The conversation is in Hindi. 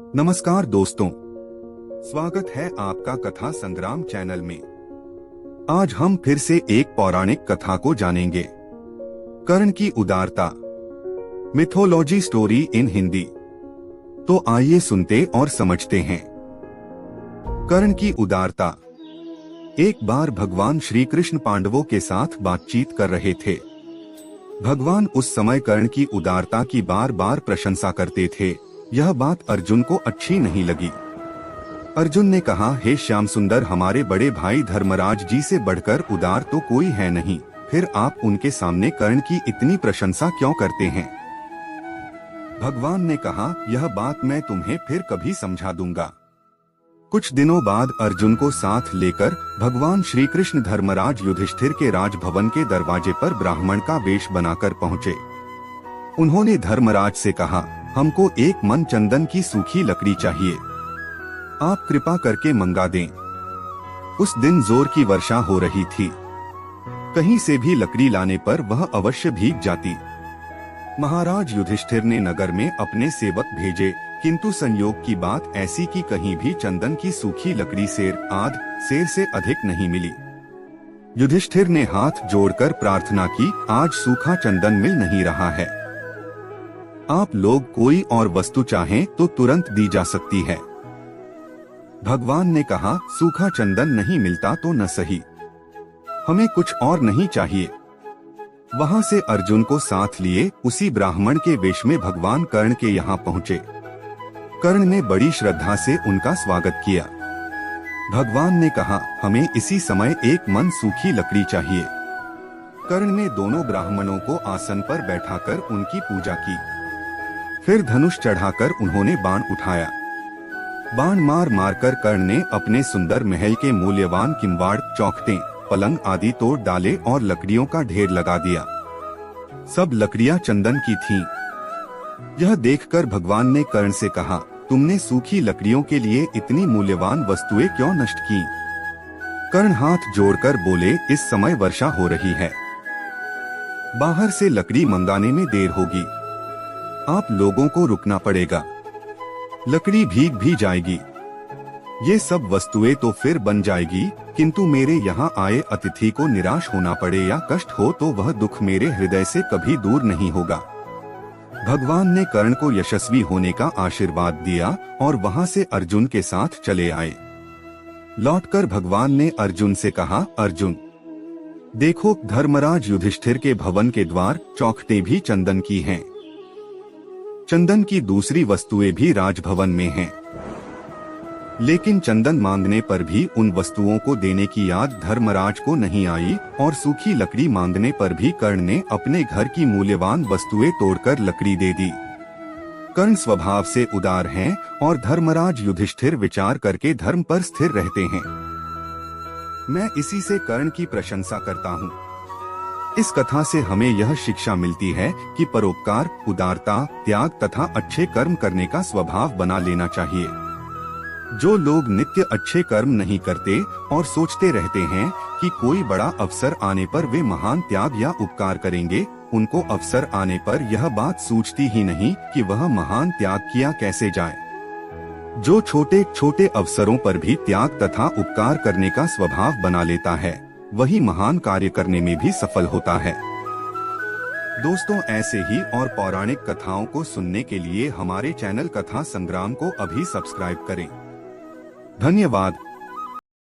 नमस्कार दोस्तों, स्वागत है आपका कथा संग्राम चैनल में। आज हम फिर से एक पौराणिक कथा को जानेंगे। कर्ण की उदारता, मिथोलॉजी स्टोरी इन हिंदी। तो आइए सुनते और समझते हैं। कर्ण की उदारता। एक बार भगवान श्री कृष्ण पांडवों के साथ बातचीत कर रहे थे। भगवान उस समय कर्ण की उदारता की बार बार प्रशंसा करते थे। यह बात अर्जुन को अच्छी नहीं लगी। अर्जुन ने कहा, हे श्याम सुंदर, हमारे बड़े भाई धर्मराज जी से बढ़कर उदार तो कोई है नहीं, फिर आप उनके सामने कर्ण की इतनी प्रशंसा क्यों करते हैं? भगवान ने कहा, यह बात मैं तुम्हें फिर कभी समझा दूंगा। कुछ दिनों बाद अर्जुन को साथ लेकर भगवान श्री कृष्ण धर्मराज युधिष्ठिर के राजभवन के दरवाजे पर ब्राह्मण का वेश बनाकर पहुँचे। उन्होंने धर्मराज से कहा, हमको एक मन चंदन की सूखी लकड़ी चाहिए, आप कृपा करके मंगा दें। उस दिन जोर की वर्षा हो रही थी। कहीं से भी लकड़ी लाने पर वह अवश्य भीग जाती। महाराज युधिष्ठिर ने नगर में अपने सेवक भेजे, किंतु संयोग की बात ऐसी कि कहीं भी चंदन की सूखी लकड़ी सेर से अधिक नहीं मिली। युधिष्ठिर ने हाथ जोड़कर प्रार्थना की, आज सूखा चंदन मिल नहीं रहा है। आप लोग कोई और वस्तु चाहें तो तुरंत दी जा सकती है। भगवान ने कहा, सूखा चंदन नहीं मिलता तो न सही, हमें कुछ और नहीं चाहिए। वहां से अर्जुन को साथ लिए उसी ब्राह्मण के वेश में भगवान कर्ण के यहाँ पहुँचे। कर्ण ने बड़ी श्रद्धा से उनका स्वागत किया। भगवान ने कहा, हमें इसी समय एक मन सूखी लकड़ी चाहिए। कर्ण ने दोनों ब्राह्मणों को आसन पर बैठाकर उनकी पूजा की। फिर धनुष चढ़ाकर उन्होंने बाण उठाया। बाण मार मारकर कर्ण ने अपने सुंदर महल के मूल्यवान किंवाड़, चौखटें, पलंग आदि तोड़ डाले और लकड़ियों का ढेर लगा दिया। सब लकड़ियां चंदन की थीं। यह देखकर भगवान ने कर्ण से कहा, तुमने सूखी लकड़ियों के लिए इतनी मूल्यवान वस्तुएं क्यों नष्ट की? कर्ण हाथ जोड़कर बोले, इस समय वर्षा हो रही है, बाहर से लकड़ी मंगाने में देर होगी, आप लोगों को रुकना पड़ेगा, लकड़ी भीग भी जाएगी। ये सब वस्तुएं तो फिर बन जाएगी, किंतु मेरे यहाँ आए अतिथि को निराश होना पड़े या कष्ट हो तो वह दुख मेरे हृदय से कभी दूर नहीं होगा। भगवान ने कर्ण को यशस्वी होने का आशीर्वाद दिया और वहां से अर्जुन के साथ चले आए। लौटकर भगवान ने अर्जुन से कहा, अर्जुन देखो, धर्मराज युधिष्ठिर के भवन के द्वार, चौखटें भी चंदन की हैं। चंदन की दूसरी वस्तुएं भी राजभवन में हैं। लेकिन चंदन मांगने पर भी उन वस्तुओं को देने की याद धर्मराज को नहीं आई और सूखी लकड़ी मांगने पर भी कर्ण ने अपने घर की मूल्यवान वस्तुएं तोड़कर लकड़ी दे दी। कर्ण स्वभाव से उदार हैं और धर्मराज युधिष्ठिर विचार करके धर्म पर स्थिर रहते हैं। मैं इसी से कर्ण की प्रशंसा करता हूँ। इस कथा से हमें यह शिक्षा मिलती है कि परोपकार, उदारता, त्याग तथा अच्छे कर्म करने का स्वभाव बना लेना चाहिए। जो लोग नित्य अच्छे कर्म नहीं करते और सोचते रहते हैं कि कोई बड़ा अवसर आने पर वे महान त्याग या उपकार करेंगे, उनको अवसर आने पर यह बात सूझती ही नहीं कि वह महान त्याग किया कैसे जाए। जो छोटे छोटे अवसरों पर भी त्याग तथा उपकार करने का स्वभाव बना लेता है, वही महान कार्य करने में भी सफल होता है। दोस्तों, ऐसे ही और पौराणिक कथाओं को सुनने के लिए हमारे चैनल कथा संग्राम को अभी सब्सक्राइब करें। धन्यवाद।